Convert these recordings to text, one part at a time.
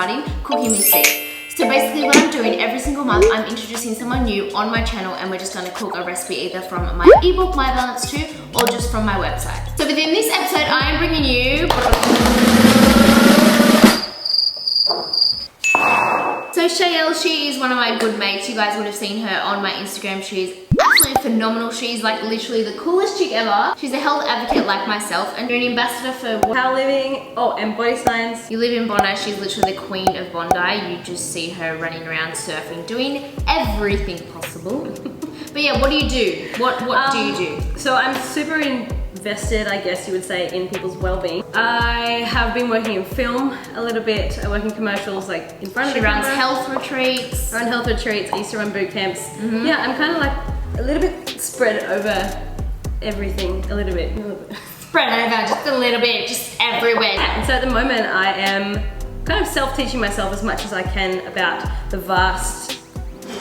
starting Cooking with CEE. So basically what I'm doing every single month, I'm introducing someone new on my channel and we're just gonna cook a recipe either from my ebook, My Balance 2, or just from my website. So within this episode, I am bringing you... So Shayelle, she is one of my good mates. You guys would have seen her on my Instagram. She's absolutely phenomenal. She's like literally the coolest chick ever. She's a health advocate like myself and you're an ambassador for power living, and body science. You live in Bondi. She's literally the queen of Bondi. You just see her running around surfing, doing everything possible. But yeah, what do you do? What do you do? So I'm super invested, I guess you would say, in people's well-being. I have been working in film a little bit. I work in commercials, like in front of the camera. She runs health retreats. I run health retreats. I used to run boot camps. Yeah, I'm kind of like a little bit spread over everything, a little bit. Spread over just a little bit, just everywhere. And so at the moment I am kind of self-teaching myself as much as I can about the vast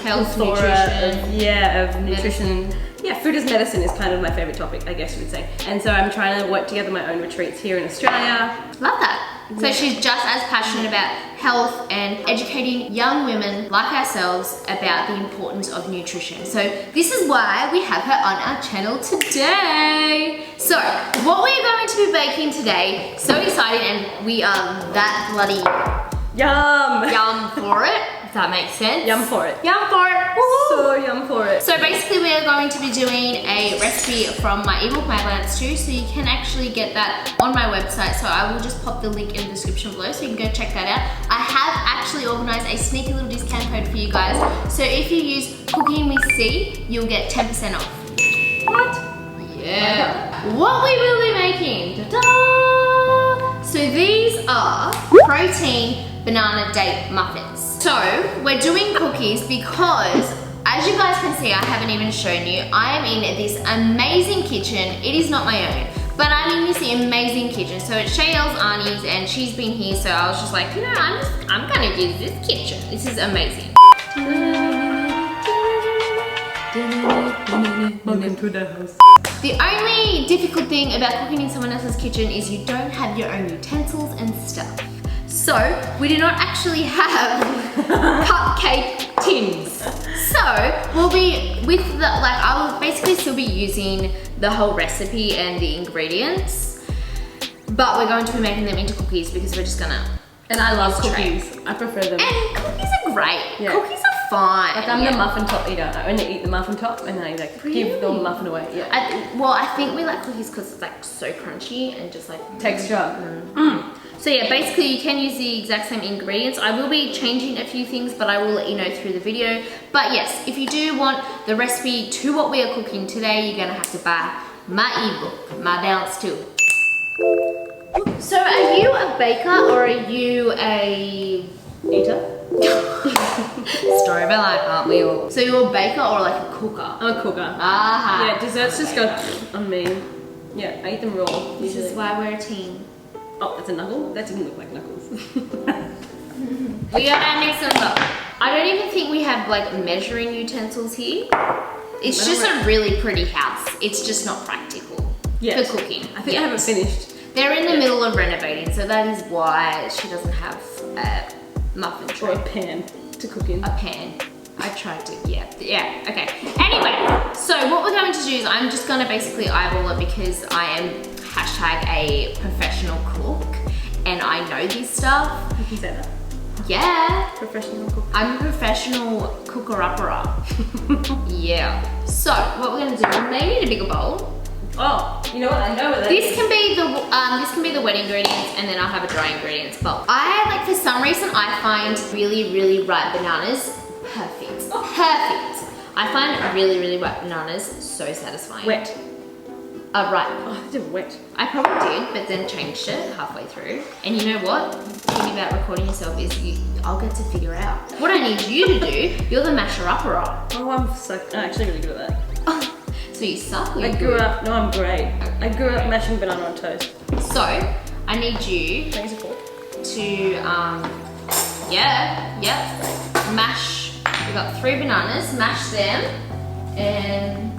health, nutrition. Of nutrition. Medicine. Yeah, food as medicine is kind of my favorite topic, I guess you would say. And so I'm trying to work together my own retreats here in Australia. Love that. So Yeah. she's just as passionate about health and educating young women like ourselves about the importance of nutrition. So this is why we have her on our channel today. So what we're going to be baking today, so excited, and we are that bloody yum for it. If that makes sense. Yum for it. Yum for it. Woo-hoo. So yum for it. So basically we are going to be doing a recipe from my ebook, My Balance 2, so you can actually get that on my website. So I will just pop the link in the description below so you can go check that out. I have actually organized a sneaky little discount code for you guys. So if you use Cooking with CEE, you'll get 10% off. What? Yeah. What we will be making. Ta-da! So these are protein banana date muffins. So we're doing cookies because, as you guys can see, I haven't even shown you, I am in this amazing kitchen. It is not my own, but I'm in this amazing kitchen. So it's Shayelle's auntie's and she's been here, so I was just like, you know, I'm gonna use this kitchen. This is amazing. Welcome to the house. The only difficult thing about cooking in someone else's kitchen is you don't have your own utensils and stuff. So we do not actually have cupcake tins. So we'll be with the, I will basically still be using the whole recipe and the ingredients, but we're going to be making them into cookies because we're just gonna. And I love cookies. I prefer them. And cookies are great. Yeah. Cookies are fine. Like I'm the muffin top eater. I only eat the muffin top and I like give the muffin away. Yeah. I think we like cookies because it's like so crunchy and just like Texture. So yeah, basically you can use the exact same ingredients. I will be changing a few things, but I will let you know through the video. But yes, if you do want the recipe to what we are cooking today, you're gonna have to buy my ebook, My Balance 2. So are you a baker or are you a Eater? Story of our life, aren't we all? So you're a baker or like a cooker? I'm a cooker. Aha. Yeah, desserts just go on me. Yeah, I eat them raw. This is why we're a team. Oh, that's a knuckle? That didn't look like knuckles. We gotta mix them up. I don't even think we have like measuring utensils here. It's just a really pretty house. It's just not practical for cooking. I think I haven't finished. They're in the middle of renovating, so that is why she doesn't have a muffin tray. Or a pan to cook in. A pan. I tried to, yeah, okay. Anyway, so what we're going to do is I'm just gonna basically eyeball it because I am #a professional cook and I know this stuff. You can say that. Yeah. Professional cook. I'm a professional cooker-upper. Yeah. So what we're gonna do, we may need a bigger bowl. Oh, you know what? I know what that This is. can be the wet ingredients, and then I'll have a dry ingredients bowl. For some reason I find really ripe bananas perfect. Perfect. I find really ripe bananas so satisfying. Wet. Ripe. Oh, I did wet. I probably did, but then changed it halfway through. And you know what? The thing about recording yourself is I'll get to figure out. What I need you to do, you're the masher-upper. Oh, I'm actually really good at that. Oh, so you suck or I you're grew good? up, no, I'm great. I grew up mashing banana on toast. So, I need you Thanks for to, mash. We've got 3 bananas, mash them, and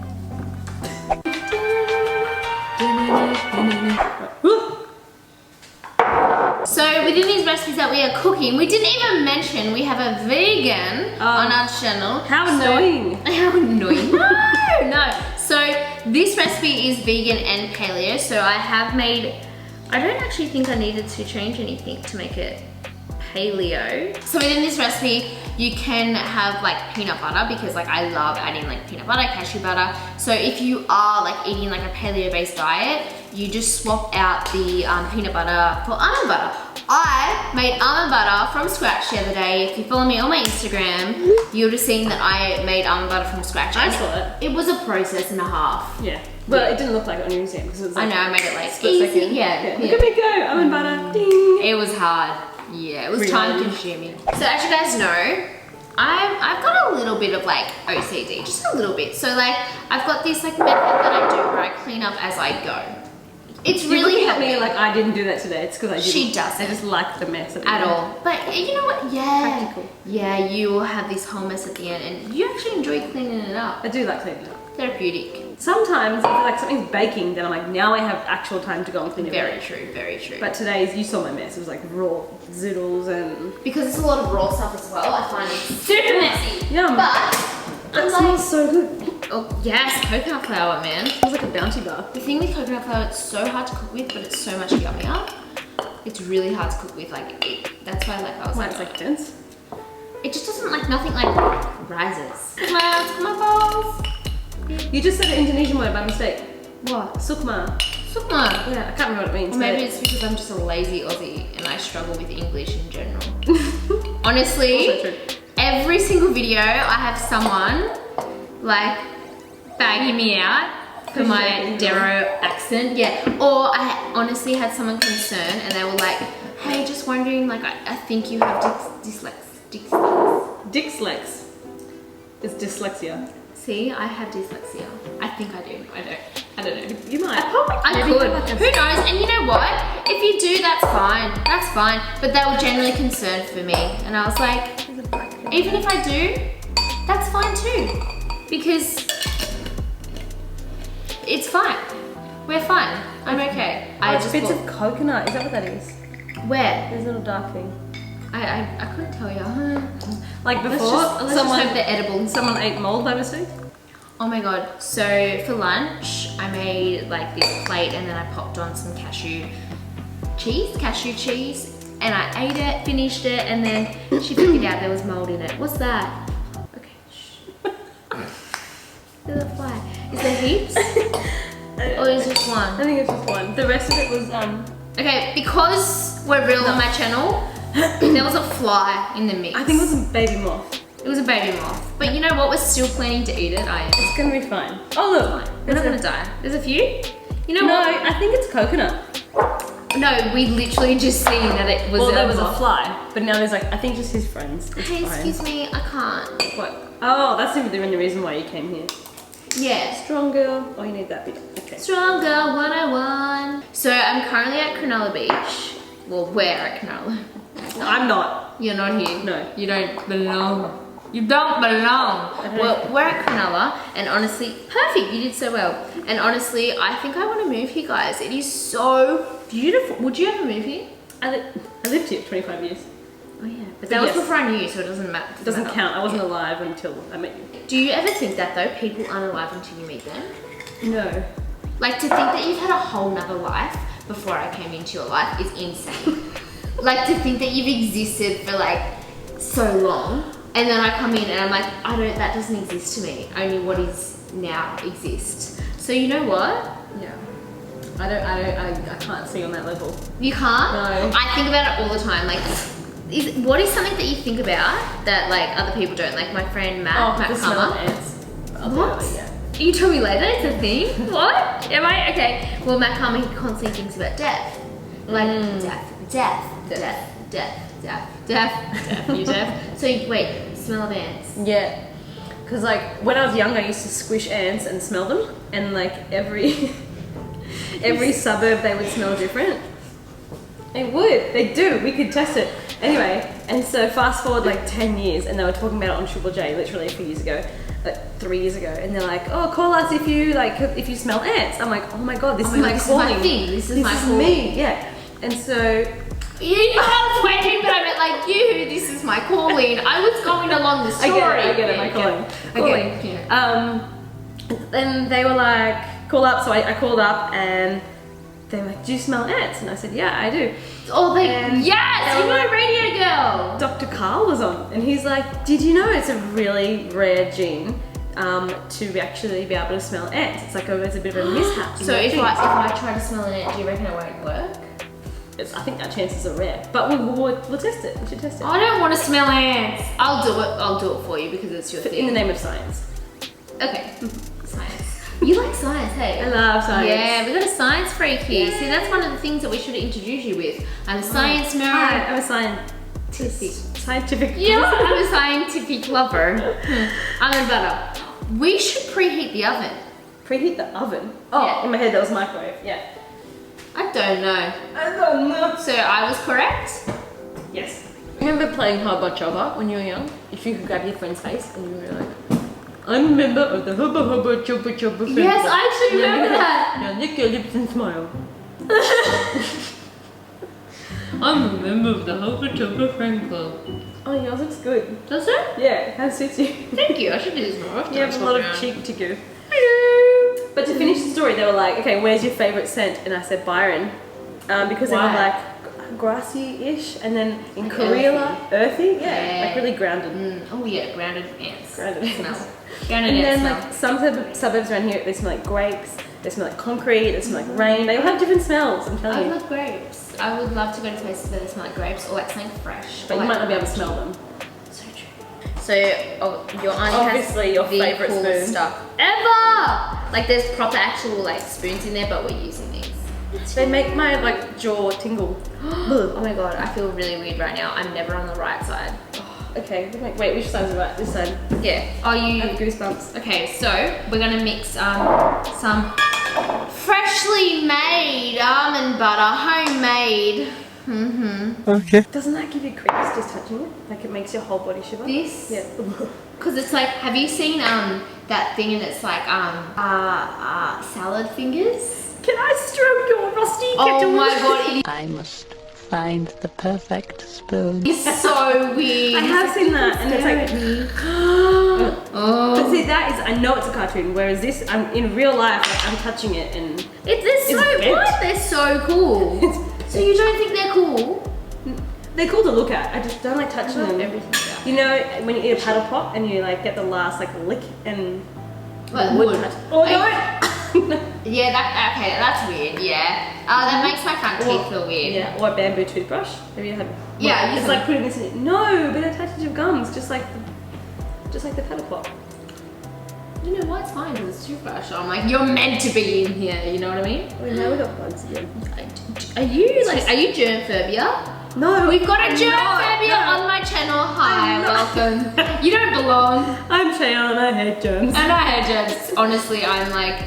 So within these recipes that we are cooking. We didn't even mention we have a vegan on our channel. How annoying. How annoying. No. So this recipe is vegan and paleo. So I have made, I don't actually think I needed to change anything to make it paleo. So within this recipe, you can have like peanut butter because like I love adding like peanut butter, cashew butter. So if you are like eating like a paleo based diet, you just swap out the peanut butter for almond butter. I made almond butter from scratch the other day. If you follow me on my Instagram, you would have seen that I made almond butter from scratch. I saw it. It was a process and a half. Yeah. Well, it didn't look like it on your Instagram because it was like, I know, I made it like split easy. second. Yeah. Look at me go, almond butter, ding. It was hard. Yeah, it was Really? time consuming. So as you guys know, I've got a little bit of like OCD, just a little bit. So like I've got this like method that I do where I clean up as I go. It's really helped helped me like I didn't do that today. It's because I didn't. She doesn't. I just like the mess at all. But you know what? Yeah. Practical. Yeah, you will have this whole mess at the end and you actually enjoy cleaning it up. I do like cleaning it up. Therapeutic. Sometimes if like something's baking, then I'm like, now I have actual time to go and clean it. Very true, very true. But today's, you saw my mess. It was like raw zoodles and... Because it's a lot of raw stuff as well, I find it super messy. Yum. But That smells so good. oh yes, coconut flour, man. It smells like a Bounty bar. The thing with coconut flour, it's so hard to cook with, but it's so much yummier. It's really hard to cook with, like it. That's why, like, I was Why, like, it's like dense? it just doesn't like nothing like rises. My balls. You just said an Indonesian word by mistake. What? Sukma. Sukma. Yeah, I can't remember what it means. Or maybe but- it's because I'm just a lazy Aussie and I struggle with English in general. Honestly, Also true. every single video I have someone like bagging me out for my Darrow accent. Yeah. Or I honestly had someone concerned and they were like, hey, just wondering, like I think you have dyslexia. Dixlex is dyslexia. See, I have dyslexia. I think I do. I don't know. You might. I Maybe could. like a- Who knows? And you know what? If you do, that's fine. That's fine. But they were genuinely concerned for me. And I was like, even if I do, that's fine too. Because it's fine. We're fine. I'm okay. I just bits of coconut. Is that what that is? Where? There's a little dark thing. I couldn't tell you. Like Let's before, just hope they're edible. someone ate mold by mistake. Oh my god. So for lunch, I made like this plate and then I popped on some cashew cheese, and I ate it, finished it, and then she figured out there was mold in it. What's that? Okay, shh. There's a fly. Is there heaps? Or is just I one? think it's just one. The rest of it was Okay, because we're real on my channel, there was a fly in the mix. I think it was a baby moth. It was a baby moth. But you know what? We're still planning to eat it. I am. It's gonna be fine. Oh look, We're not gonna die. There's a few. You know No, what? I think it's coconut. No, we literally just seen that it was. Well, there was a fly, but now there's like, I think just his friends. It's Hey, fine. excuse me, I can't. What? Oh, that's the only reason why you came here. Yeah. Strong girl. Oh, you need that bit. Okay. Strong Girl 101. So I'm currently at Cronulla Beach. Well, we're at Cronulla. I'm not. You're not here. No. You don't belong. You don't belong. don't. Well, we're at Cronulla, and honestly, perfect. You did so well. And honestly, I think I want to move here, guys. It is so beautiful. Would you ever move here? I lived here 25 years. Oh yeah, but that was yes. before I knew you, so it doesn't matter. It doesn't count. I wasn't alive until I met you. Do you ever think that though? People aren't alive until you meet them. No. Like to think that you've had a whole nother life before I came into your life is insane. Like to think that you've existed for like so long, and then I come in and I'm like, that doesn't exist to me. Only what is now exists. So you know what? Yeah. I can't see on that level. You can't? No. I think about it all the time. Like, what is something that you think about that like other people don't? Like my friend Matt the smell of Kama. ants. What? Yeah. You told me later, it's a thing. What? Am I? Okay. Well, Matt Kama, he constantly thinks about death. Like, death. You deaf? So, wait, smell of ants. Yeah. Because like when I was young, I used to squish ants and smell them, and like every suburb they would smell different. They would. They do. We could test it. Anyway, and so fast forward like 10 years, and they were talking about it on Triple J literally a few years ago. Like 3 years ago, and they're like, "Oh, call us if you smell ants." I'm like, "Oh my god, this is my calling. This is my thing. This is my calling. me." Yeah. And so You know I was waiting, but I meant like you. This is my calling. I was going along the story. I get it, my calling. Okay. Then they were like, call up. So I called up and they were like, do you smell ants? And I said, yeah, I do. Oh, And yes, they you were know like, radio girl. Dr. Carl was on, and he's like, did you know it's a really rare gene to actually be able to smell ants? It's like it's a bit of a mishap. So if I try to smell an ant, do you reckon it won't work? I think our chances are rare, but we'll test it. We should test it. I don't want to smell ants. I'll do it. I'll do it for you because it's your thing. In the name of science. Okay. Science. You like science, hey? I love science. Yeah, we got a science freak here. See, that's one of the things that we should introduce you with. I'm a science nerd. Hi, I'm a scientific. You know what? I'm a scientific lover. Almond butter. We should preheat the oven. Preheat the oven? Oh, Yeah. in my head that was microwave. Yeah. I don't know. I don't know. So I was correct? Yes. Remember playing Hubba Chubba when you were young? If you could grab your friend's face and you were like, I'm a member of the Hubba Hubba Chubba Chubba friend Yes, club." I actually remember that. Now lick your lips and smile. I'm a member of the Hubba Chubba Friend Club. Oh, yours looks good. Does it? Yeah, how suits you. Thank you. I should do this more often. You have a lot of cheek to give. Hello. But to finish the story, they were like, okay, where's your favourite scent? And I said Byron. Because they were Why? like grassy-ish, and then in Like Korea, earthy. Yeah. Like really grounded. Oh yeah, grounded ants. Grounded ants. Smell. Grounded And then ants like some suburbs around here, they smell like grapes, they smell like concrete, they smell like rain. They all have different smells, I'm smell. telling I you. love grapes. I would love to go to places where they smell like grapes or like something fresh. But or you like might not be able to smell them. So true. So your auntie Obviously, has your the favourite coolest spoon. stuff ever. Like there's proper actual like spoons in there, but we're using these. They make my like jaw tingle. Oh my god, I feel really weird right now. I'm never on the right side. Okay, wait, which side's right? This side. Yeah. Are you? I have goosebumps. Okay, so we're gonna mix some freshly made almond butter, homemade. Doesn't that give you creeps just touching it? Like it makes your whole body shiver? This? Yeah. Cause it's like, have you seen that thing and it's like salad fingers? Can I stroke your rusty kettle? Oh my god, I must find the perfect spoon. it is so weird. I have seen that, and it's like. Oh. But see, that is, I know it's a cartoon, whereas this, I'm in real life, like, I'm touching it, and They're so bent. what? They're so cool. So you don't think they're cool? they're cool to look at. I just don't like touching them. Everything about You know, when you eat a paddle pop and you like get the last like lick and Like the wood. touch. Oh no! Yeah, that's weird. Yeah, that makes my front teeth feel weird. Yeah, or a bamboo toothbrush. Have you had? Yeah, it's like putting this in it. No, but it attaches your gums, just like the paddle pop. You know what? It's fine because it's toothbrush. I'm like, you're meant to be in here. You know what I mean? Well, now we got bugs again. Are you germ phobia? No, We've got a germ phobia no. on my channel. Hi, I'm not. welcome. You don't belong. I'm Cheyenne, I hate germs. And I hate germs. Honestly, I'm like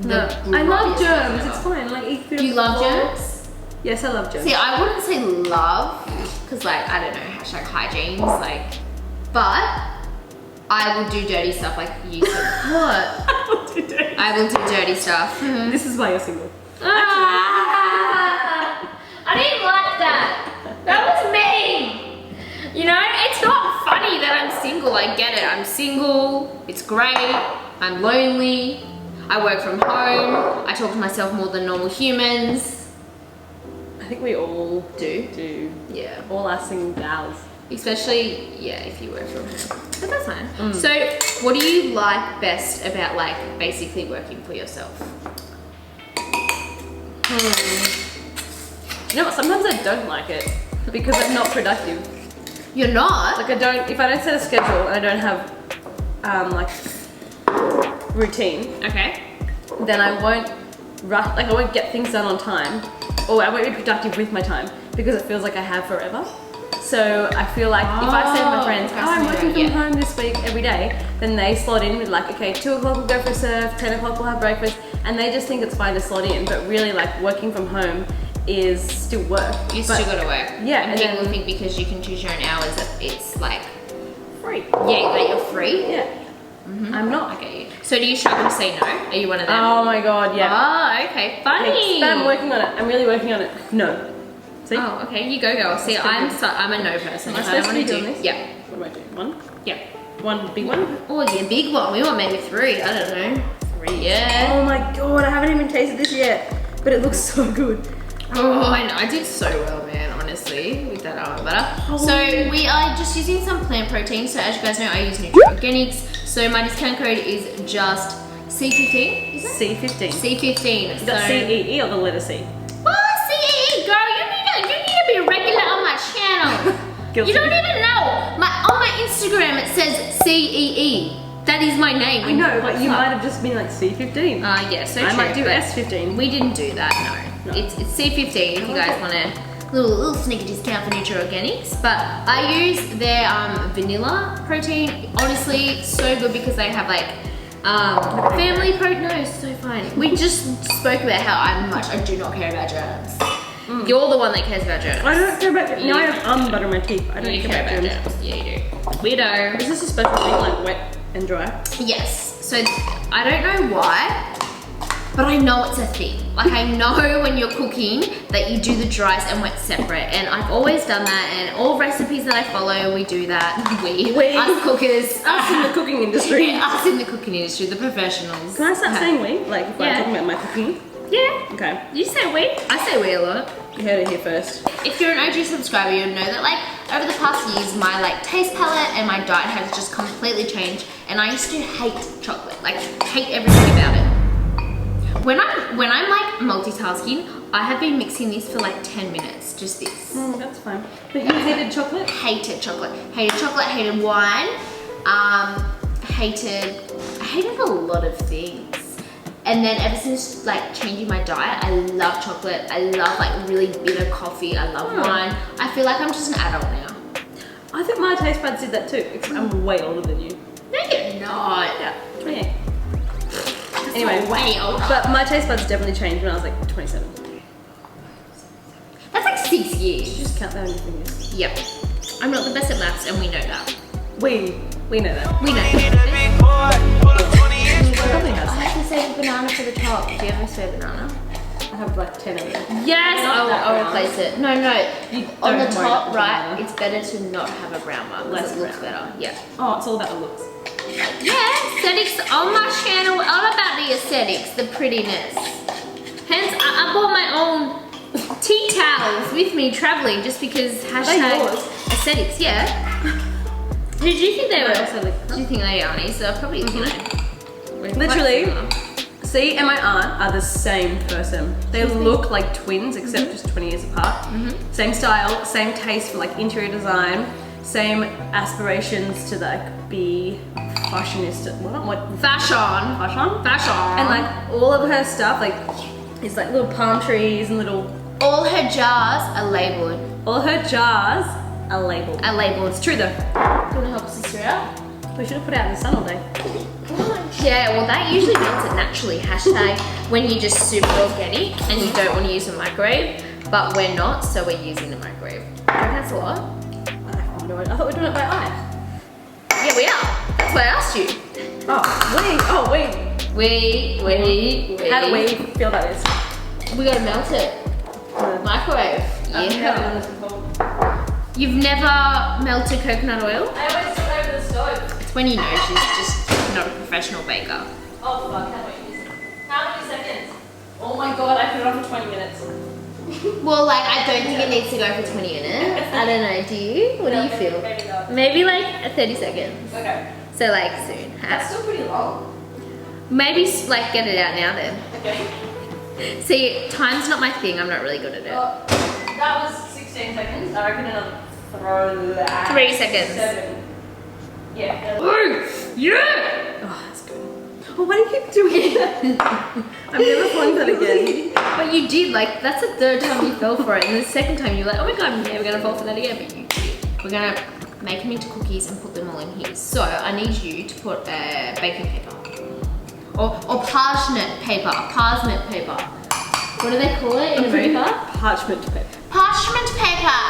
No, I love germs. It's fine. Like eat food. You love germs? Yes, I love germs. See, I wouldn't say love, because like, I don't know, hashtag hygiene's like, but I will do dirty stuff like you said. What? I will do dirty stuff. This is why you're single. I didn't like that. That was mean. You know, it's not funny that I'm single. I get it. I'm single. It's great. I'm lonely. I work from home. I talk to myself more than normal humans. I think we all Do. Yeah. all our single gals. Especially, yeah, if you work from home. But that's fine. So, what do you like best about like basically working for yourself? You know what? Sometimes I don't like it because I'm not productive. You're not? Like if I don't set a schedule and I don't have like routine, Okay. then I won't rush. Like I won't get things done on time, or I won't be productive with my time because it feels like I have forever. So I feel like if I say to my friends, oh, I'm working from home this week every day, then they slot in with like, okay, 2 o'clock we'll go for a surf, 10 o'clock we'll have breakfast, and they just think it's fine to slot in, but really like working from home is still work. You But- still gotta work. Yeah, And and people then- think because you can choose your own hours that it's like, Free. yeah, that you're free. Yeah. I'm not. I get you. So do you struggle to say no? Are you one of them? Oh my god, yeah. Oh, okay. Funny. But I'm working on it. I'm really working on it. No. See? Oh, okay. You go, girl. See, I'm a no person. Am I If I supposed don't to be want to doing do, this? yeah, What do I do? One? yeah. One big one? Oh, yeah, big one. We want maybe 3. I don't know. 3, yeah. Oh my god, I haven't even tasted this yet. But it looks so good. Oh, I know. I did so well, man, honestly, with that almond butter. Oh. So we are just using some plant protein. So as you guys know, I use Organics. So my discount code is just C15, is it? C15. C15. Is that CEE or the letter C? Oh, CEE, girl, you need to be regular on my channel. Guilty. You don't even know. On my Instagram it says CEE. That is my name. I know, but you might have just been like C15. Yeah, so I true, might do but S15. We didn't do that, no. It's C15 if you guys want a little sneaker discount for Nutri Organics. But I use their vanilla protein. Honestly, so good because they have like family protein. No, it's so fine. We just spoke about how I do not care about germs. You're the one that cares about germs. I don't care about germs. Now I have almond butter in my teeth. I don't You care about germs. Yeah, you do. Weirdo. Is this a special thing, like wet and dry? Yes. So I don't know why, but I know it's a thing. Like I know when you're cooking that you do the dries and wet separate, and I've always done that. And all recipes that I follow, we do that. We us cookers, Us in the cooking industry. us in the cooking industry, the professionals. Can I start saying we? Like if Yeah. I'm talking about my cooking? Yeah. Okay. You say we? I say we a lot. You heard it here first. If you're an OG subscriber, you'll know that like over the past years, my like taste palette and my diet has just completely changed. And I used to hate chocolate, like hate everything about it. When I'm like multitasking, I have been mixing this for like 10 minutes, just this. That's fine. But you hated chocolate? Hated chocolate, hated wine, I hated a lot of things. And then ever since like changing my diet, I love chocolate. I love like really bitter coffee. I love wine. I feel like I'm just an adult now. I think my taste buds did that too, except I'm way older than you. No, you're not. Yeah, 28. That's Anyway, not way older. But my taste buds definitely changed when I was like 27. That's like 6 years. Just count that on your fingers. Yep. I'm not the best at maths, and we know that. We know that. We know that. Probably has. I have to save a banana for the top. Do you ever save a banana? I have like 10 of them. Yes, Not that I'll brown. replace it. No, You on the don't worry top about the right, banana. it's better to not have a brown one. Less Less looks brown. better. Yeah. Oh, it's all about the looks. Yeah, aesthetics on my channel. All about the aesthetics, the prettiness. Hence, I bought my own tea towels with me traveling just because hashtag yours? aesthetics. Yeah. Did you think they were? They also look- Did you think they are? So I'll probably, you know. we're quite Literally. similar. C and my aunt are the same person. They look like twins, except just 20 years apart. Same style, same taste for like interior design, same aspirations to like be fashionista. What? Fashion. Fashion? Fashion. And like all of her stuff, like is like little palm trees and little. all her jars are labeled. All her jars are labeled. It's True though. Do you want to help us sister out? We should have put it out in the sun all day. Yeah, well that usually makes it naturally. Hashtag when you're just super organic and you don't want to use a microwave, but we're not, so we're using a microwave. That's a lot. I thought we were doing it by eye. Yeah, we are. That's why I asked you. Oh wait. We. How do we feel about this? We gotta melt it. Microwave. I've never Yeah. done this before. You've never melted coconut oil? I always do it over the stove. It's when you know she's just not a professional baker. Oh fuck, how many seconds? Oh my god, I put it on for 20 minutes. Well, like, I don't think it needs to go for 20 minutes. I don't know, do you? What do you feel? Maybe not. Maybe like 30 seconds. Okay. So like soon. That's still pretty long. Maybe like get it out now then. Okay. See, time's not my thing. I'm not really good at it. Well, that was 16 seconds. I reckon another 3 seconds. 7. Yeah. Oh, yeah! Oh, that's good. Oh, why do you keep doing that? I'm never falling for that again. But you did, like, that's the third time you fell for it. And the second time you're like, oh my god, I'm never gonna fall for that again. But you did. We're gonna make them into cookies and put them all in here. So I need you to put baking paper. Or parsnip paper. Parsnip paper. What do they call it in America? Parchment paper. Parchment paper!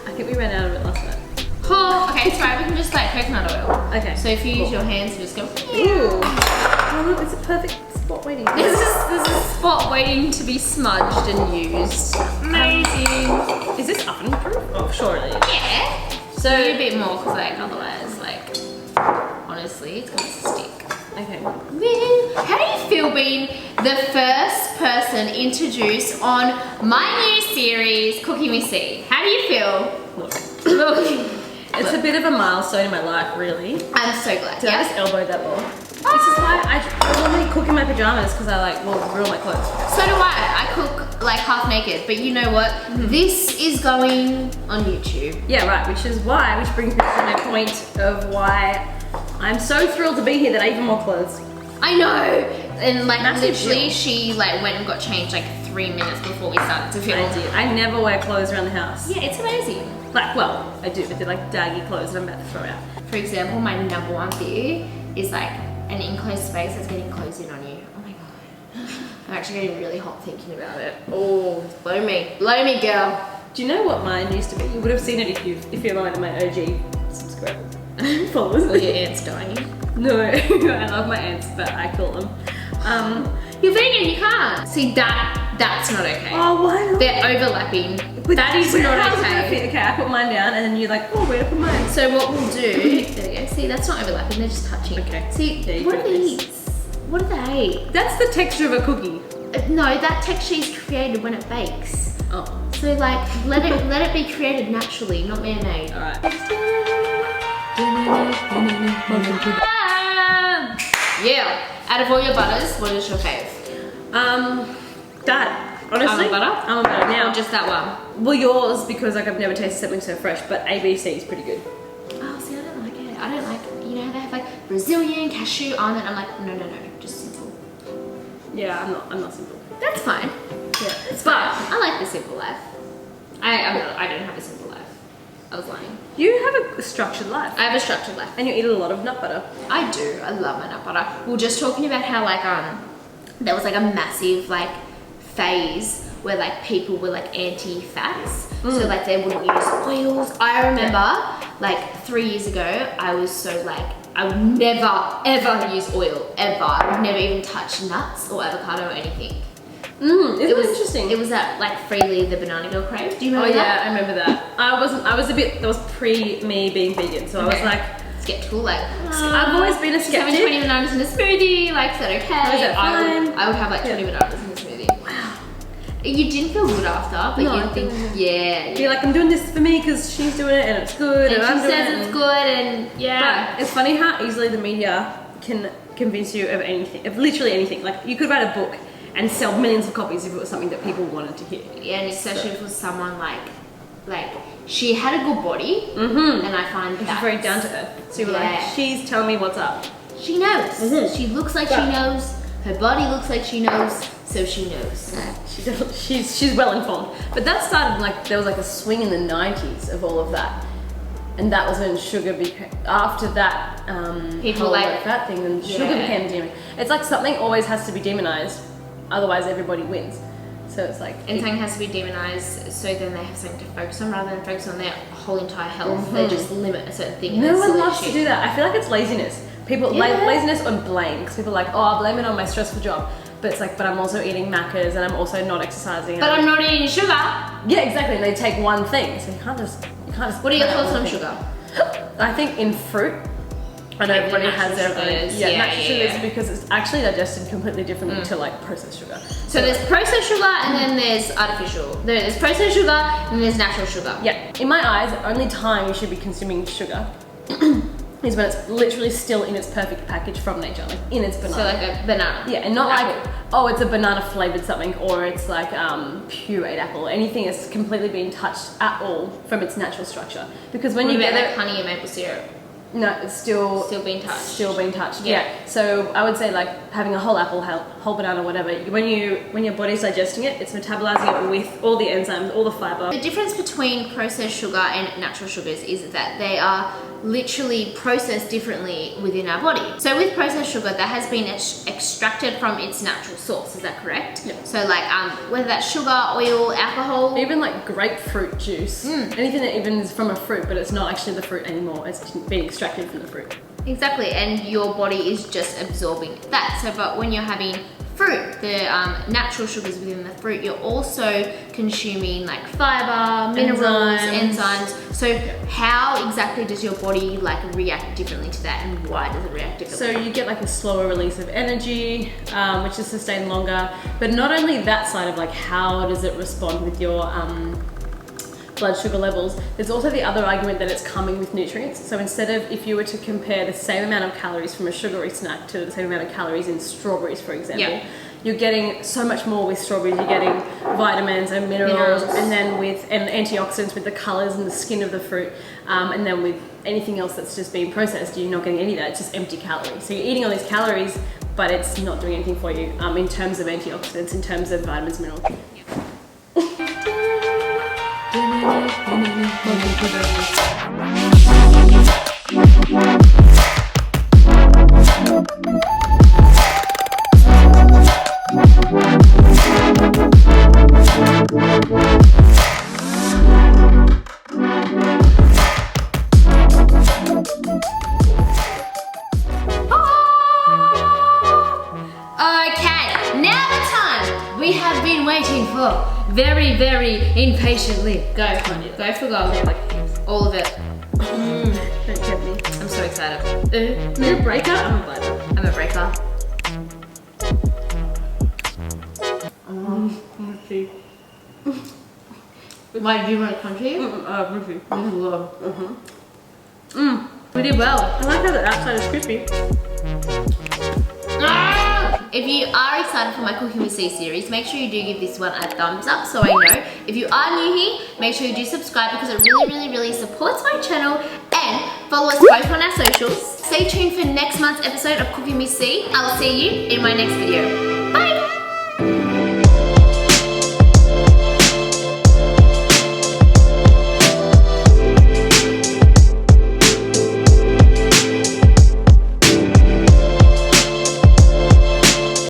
I think we ran out of it last night. Oh, okay, it's right. We can just like coconut oil. Okay. So if you use your hands, you just go. Ooh. Oh, look, it's a perfect spot waiting. This is a spot waiting to be smudged and used. Amazing. Is this oven proof? Oh, sure it is. Yeah. So Need a bit more because like otherwise like honestly it's going to stick. okay. How do you feel being the first person introduced on my new series, Cooking with CEE? How do you feel? Look. It's a bit of a milestone in my life, really. I'm so glad. Did I just elbow that ball? This is why I normally cook in my pajamas because I like will ruin my clothes. So do I. I cook like half naked, but you know what? This is going on YouTube. Yeah, right. Which brings me to my point of why I'm so thrilled to be here that I even wore clothes. I know. And like Massive literally deal. she like went and got changed like 3 minutes before we started to film. I did. I never wear clothes around the house. Yeah, it's amazing. Like, well, I do, but they're like daggy clothes that I'm about to throw out. For example, my number one fear is like an enclosed space that's getting closed in on you. Oh my god. I'm actually getting really hot thinking about it. Oh, blow me. Blow me, girl. Do you know what mine used to be? You would have seen it if you're one of my OG subscribers. Followers. Are your ants dying? No, I love my ants, but I kill them. You're vegan, you can't. See, that's not okay. Oh, why not? They're overlapping. That is But not how does that okay. fit? Okay, I put mine down, and then you're like, oh, where to put mine? So what we'll do, there we go. See, that's not overlapping, they're just touching. Okay. See, There you what go, are these? What are they? That's the texture of a cookie. No, that texture is created when it bakes. Oh, So like, let it be created naturally, not man-made. all right. Yeah. Out of all your butters, what is your fave? That honestly, Almond butter? Almond butter. Or Now, just that one? well, yours because like I've never tasted something so fresh, but ABC is pretty good. Oh, see, I don't like it. I don't like, you know how they have like Brazilian, cashew, almond. I'm like, no, just simple. Yeah, I'm not simple. That's fine. Yeah, It's fine. I like the simple life. I don't have a simple life. I was lying. you have a structured life, I have a structured life. and you eat a lot of nut butter. I do. I love my nut butter. We were just talking about how like there was like a massive like phase where like people were like anti-fats, so like they wouldn't use oils. I remember like 3 years ago, I was so like I would never ever use oil ever. I would never even touch nuts or avocado or anything. Isn't it interesting? It was at like Freely the Banana Girl crave. Do you Oh remember yeah, that? I remember that. I was a bit, that was pre me being vegan, so I was Okay. like, Skeptical, like I've always been a just having skeptic. 20 bananas in a smoothie, like is that okay? Is that I fine? would have like 20 bananas in a smoothie. Wow. You didn't feel good after, but No, I you think, didn't. yeah. You're like, I'm doing this for me because she's doing it and it's good, And I'm she doing says it. it's good, and yeah. But it's funny how easily the media can convince you of anything, of literally anything. Like you could write a book and sell millions of copies if it was something that people wanted to hear. Yeah, and especially for someone like she had a good body, Mm-hmm. and I find She's that very down to earth. So you were like, Yeah. she's telling me what's up. she knows. Mhm. She looks like Yeah. she knows. Her body looks like she knows, so she knows. She's well informed. But that started like, there was like a swing in the 90s of all of that. And that was when sugar became, after that People whole like- low fat thing, then sugar Yeah. became demon. It's like something always has to be demonized, otherwise everybody wins. So it's like, And something has to be demonized, so then they have something to focus on rather than focus on their whole entire health. They just limit a certain thing. and no it's one silly loves to shit. do that. I feel like it's laziness. People, Yeah. laziness or blame, because people are like, oh, I'll blame it on my stressful job. But it's like, but I'm also eating Maccas and I'm also not exercising. and But I'm not eating sugar. yeah, exactly. And they take one thing, so you can't just. What are your cut out thoughts one on thing. sugar? I think in fruit, I know Like everybody the has their natural own. sugars, Yeah, yeah, natural yeah, sugars yeah. because it's actually digested completely differently to like processed sugar. So there's processed sugar and then there's artificial. There's processed sugar and there's natural sugar. Yeah, in my eyes, the only time you should be consuming sugar is when it's literally still in its perfect package from nature, like in its banana. So like a banana. Yeah, and not Apple. like, oh, it's a banana flavored something, or it's like pureed apple. Anything that's completely been touched at all from its natural structure. Because when What you about get like it, honey and maple syrup? no, it's still Still being touched. Still being touched. Yeah. Yeah. So I would say like having a whole apple, whole banana, whatever. When your body's digesting it, it's metabolizing it with all the enzymes, all the fiber. The difference between processed sugar and natural sugars is that they are literally processed differently within our body. So with processed sugar, that has been extracted from its natural source. Is that correct? Yeah. So like whether that's sugar, oil, alcohol. Even like grapefruit juice, anything that even is from a fruit, but it's not actually the fruit anymore. It's being extracted from the fruit. Exactly, and your body is just absorbing that. So, but when you're having fruit, the natural sugars within the fruit, you're also consuming like fiber, minerals, enzymes. So how exactly does your body like react differently to that, and why does it react differently? So you get like a slower release of energy, which is sustained longer. But not only that side of like how does it respond with your blood sugar levels, there's also the other argument that it's coming with nutrients. So instead of, if you were to compare the same amount of calories from a sugary snack to the same amount of calories in strawberries, for example, you're getting so much more with strawberries. You're getting vitamins and minerals, and then with antioxidants with the colors and the skin of the fruit, and then with anything else that's just being processed, you're not getting any of that. It's just empty calories. So you're eating all these calories, but it's not doing anything for you in terms of antioxidants, in terms of vitamins, minerals. Okay, now the time we have been waiting for. Very, very impatiently. Go for gold. All of it. Don't tempt me. I'm so excited. You're a breaker? I'm a glider. I'm a breaker. Why do you want to country? Ruby. Pretty well. I like how the outside is crispy. If you are excited for my Cooking with C series, make sure you do give this one a thumbs up so I know. If you are new here, make sure you do subscribe because it really, really, really supports my channel, and follow us both on our socials. Stay tuned for next month's episode of Cooking with C. I'll see you in my next video.